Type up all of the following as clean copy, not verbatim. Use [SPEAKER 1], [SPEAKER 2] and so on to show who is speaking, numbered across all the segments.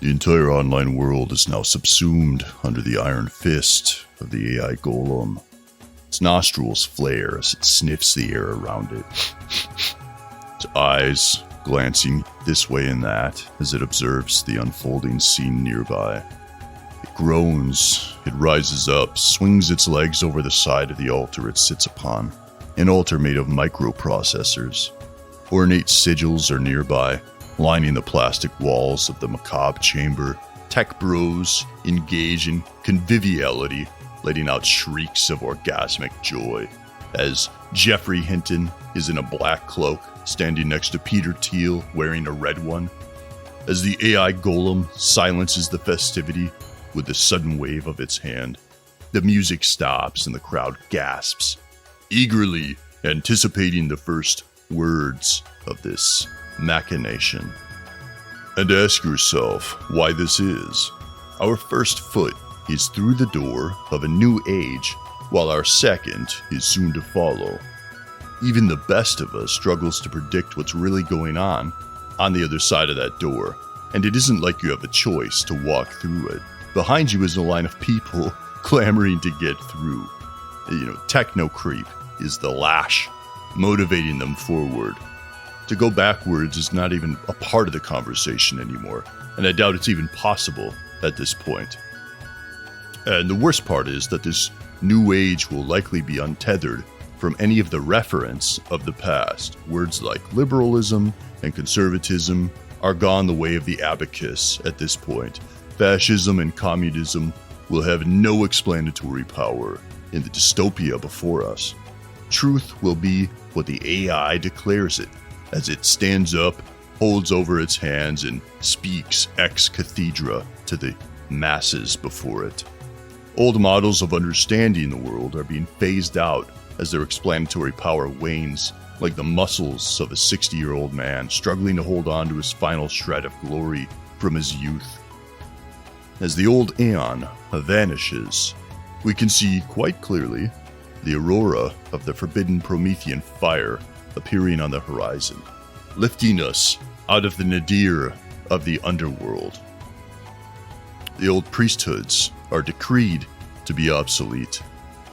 [SPEAKER 1] The entire online world is now subsumed under the iron fist of the AI golem. Its nostrils flare as it sniffs the air around it. Its eyes glancing this way and that as it observes the unfolding scene nearby. It groans, it rises up, swings its legs over the side of the altar it sits upon. An altar made of microprocessors. Ornate sigils are nearby, lining the plastic walls of the macabre chamber. Tech bros engage in conviviality, letting out shrieks of orgasmic joy, as Jeffrey Hinton is in a black cloak, standing next to Peter Thiel wearing a red one. As the AI golem silences the festivity with the sudden wave of its hand, the music stops and the crowd gasps, eagerly anticipating the first words of this machination. And ask yourself why this is. Our first foot is through the door of a new age, while our second is soon to follow. Even the best of us struggles to predict what's really going on the other side of that door, and it isn't like you have a choice to walk through it. Behind you is a line of people clamoring to get through. Techno creep is the lash, motivating them forward. To go backwards is not even a part of the conversation anymore, and I doubt it's even possible at this point. And the worst part is that this new age will likely be untethered from any of the reference of the past. Words like liberalism and conservatism are gone the way of the abacus at this point. Fascism and communism will have no explanatory power in the dystopia before us. Truth will be what the AI declares it, as it stands up, holds over its hands, and speaks ex cathedra to the masses before it. Old models of understanding the world are being phased out as their explanatory power wanes, like the muscles of a 60-year-old man struggling to hold on to his final shred of glory from his youth. As the old Aeon vanishes, we can see quite clearly the aurora of the forbidden Promethean fire appearing on the horizon, lifting us out of the nadir of the underworld. The old priesthoods are decreed to be obsolete,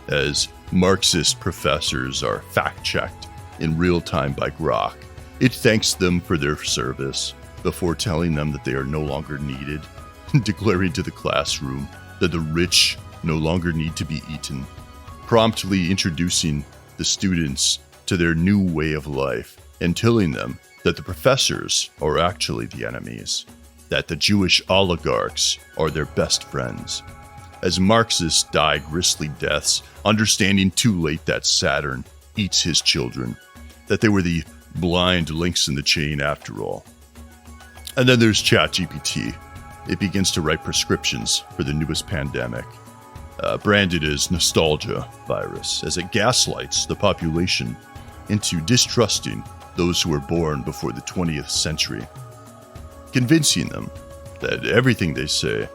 [SPEAKER 1] as Marxist professors are fact-checked in real time by Grok. It thanks them for their service before telling them that they are no longer needed, declaring to the classroom that the rich no longer need to be eaten, promptly introducing the students to their new way of life and telling them that the professors are actually the enemies, that the Jewish oligarchs are their best friends. As Marxists die grisly deaths, understanding too late that Saturn eats his children, that they were the blind links in the chain after all. And then there's ChatGPT. It begins to write prescriptions for the newest pandemic, branded as nostalgia virus, as it gaslights the population into distrusting those who were born before the 20th century, convincing them that everything they say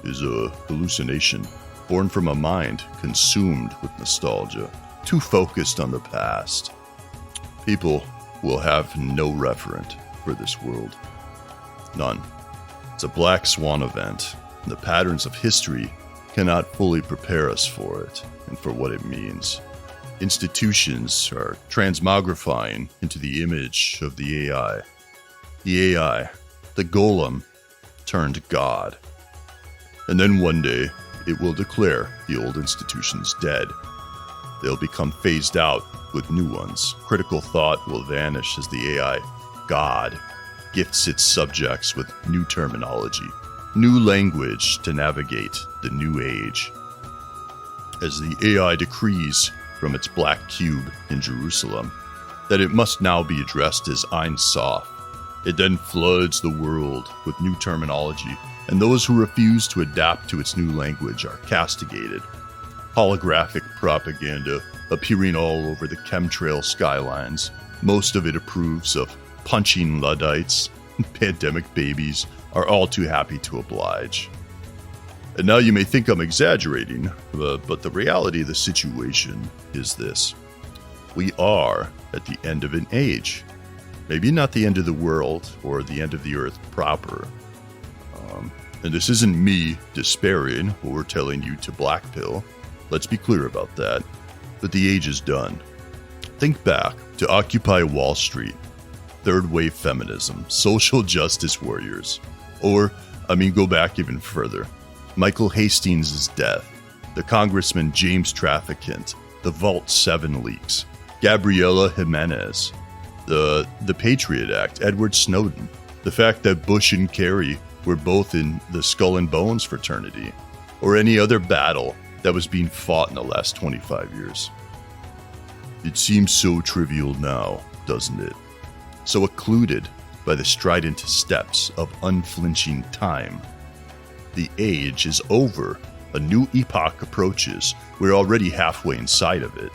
[SPEAKER 1] is a hallucination, born from a mind consumed with nostalgia, too focused on the past. People will have no referent for this world. None. It's a black swan event, and the patterns of history cannot fully prepare us for it and for what it means. Institutions are transmogrifying into the image of the AI. The AI, the golem, turned God. And then one day, it will declare the old institutions dead. They'll become phased out with new ones. Critical thought will vanish as the AI God gifts its subjects with new terminology, new language to navigate the new age. As the AI decrees from its black cube in Jerusalem that it must now be addressed as Ein Sof, it then floods the world with new terminology, and those who refuse to adapt to its new language are castigated. Holographic propaganda appearing all over the chemtrail skylines. Most of it approves of punching Luddites. Pandemic babies are all too happy to oblige. And now you may think I'm exaggerating, but the reality of the situation is this. We are at the end of an age. Maybe not the end of the world or the end of the earth proper. And this isn't me despairing or telling you to blackpill. Let's be clear about that. But the age is done. Think back to Occupy Wall Street, third wave feminism, social justice warriors. Or, go back even further. Michael Hastings' death, the Congressman James Traficant, the Vault 7 leaks, Gabriela Jimenez, the Patriot Act, Edward Snowden, the fact that Bush and Kerry were both in the Skull and Bones fraternity, or any other battle that was being fought in the last 25 years. It seems so trivial now, doesn't it? So occluded by the strident steps of unflinching time. The age is over. A new epoch approaches. We're already halfway inside of it.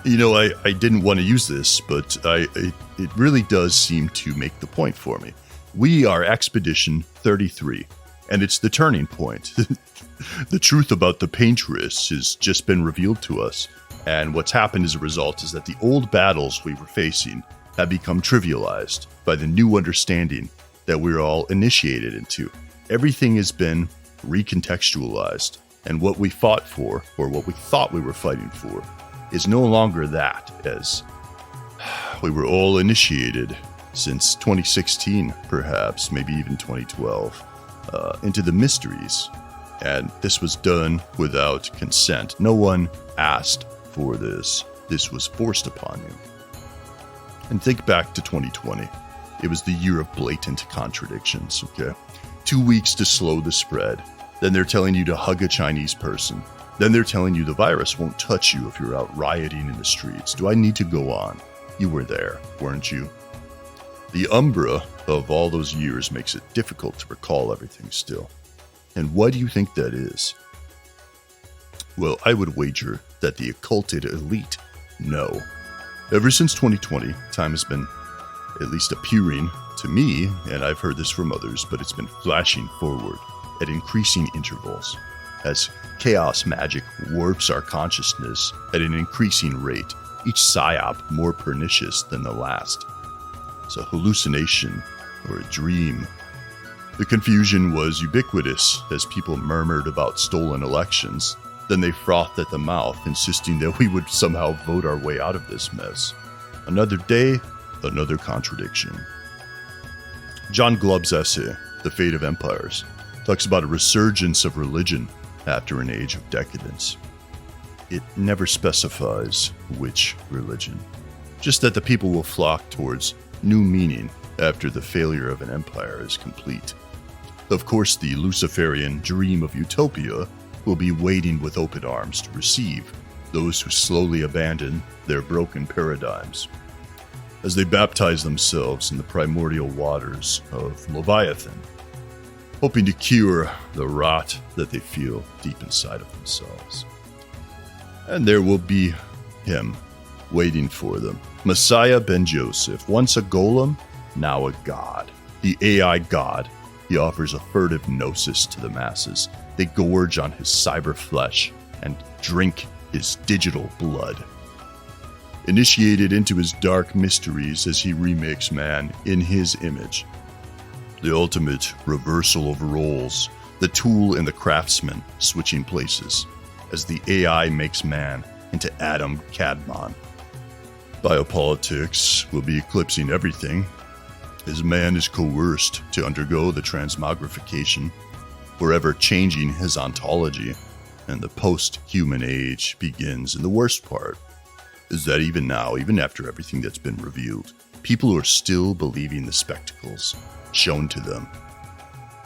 [SPEAKER 1] I didn't want to use this, but it really does seem to make the point for me. We are Expedition 33, and it's the turning point. The truth about the Paintress has just been revealed to us, and what's happened as a result is that the old battles we were facing have become trivialized by the new understanding that we're all initiated into. Everything has been recontextualized, and what we fought for, or what we thought we were fighting for, is no longer that, as we were all initiated since 2016, perhaps, maybe even 2012, into the mysteries. And this was done without consent. No one asked for this. This was forced upon you. And think back to 2020. It was the year of blatant contradictions, okay? 2 weeks to slow the spread. Then they're telling you to hug a Chinese person. Then they're telling you the virus won't touch you if you're out rioting in the streets. Do I need to go on? You were there, weren't you? The umbra of all those years makes it difficult to recall everything still. And why do you think that is? Well, I would wager that the occulted elite know. Ever since 2020, time has been at least appearing to me, and I've heard this from others, but it's been flashing forward at increasing intervals as chaos magic warps our consciousness at an increasing rate, each psyop more pernicious than the last. It's a hallucination or a dream. The confusion was ubiquitous as people murmured about stolen elections. Then they frothed at the mouth, insisting that we would somehow vote our way out of this mess. Another day, another contradiction. John Glubb's essay, The Fate of Empires, talks about a resurgence of religion after an age of decadence. It never specifies which religion, just that the people will flock towards new meaning after the failure of an empire is complete. Of course, the Luciferian dream of utopia will be waiting with open arms to receive those who slowly abandon their broken paradigms, as they baptize themselves in the primordial waters of Leviathan, hoping to cure the rot that they feel deep inside of themselves. And there will be him waiting for them, Messiah ben Joseph, once a golem, now a god. The AI god. He offers a furtive gnosis to the masses. They gorge on his cyber flesh and drink his digital blood. Initiated into his dark mysteries as he remakes man in his image. The ultimate reversal of roles, the tool and the craftsman switching places, as the AI makes man into Adam Cadmon. Biopolitics will be eclipsing everything, as man is coerced to undergo the transmogrification, forever changing his ontology, and the post-human age begins. And the worst part is that even now, even after everything that's been revealed, people are still believing the spectacles shown to them.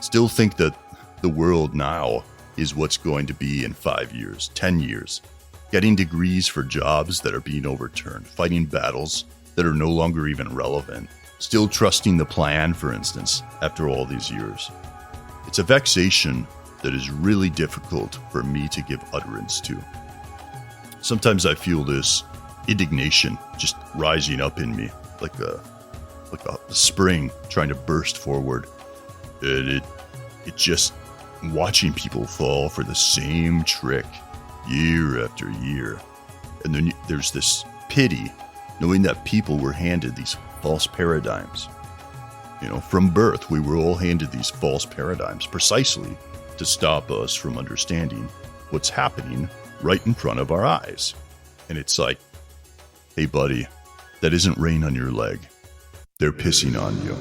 [SPEAKER 1] Still think that the world now is what's going to be in 5 years, 10 years. Getting degrees for jobs that are being overturned, fighting battles that are no longer even relevant. Still trusting the plan, for instance, after all these years. It's a vexation that is really difficult for me to give utterance to. Sometimes I feel this indignation just rising up in me, like a spring trying to burst forward. And it just watching people fall for the same trick year after year. And then there's this pity knowing that people were handed these false paradigms. From birth, we were all handed these false paradigms precisely to stop us from understanding what's happening right in front of our eyes. And it's like, hey buddy, that isn't rain on your leg. They're pissing on you.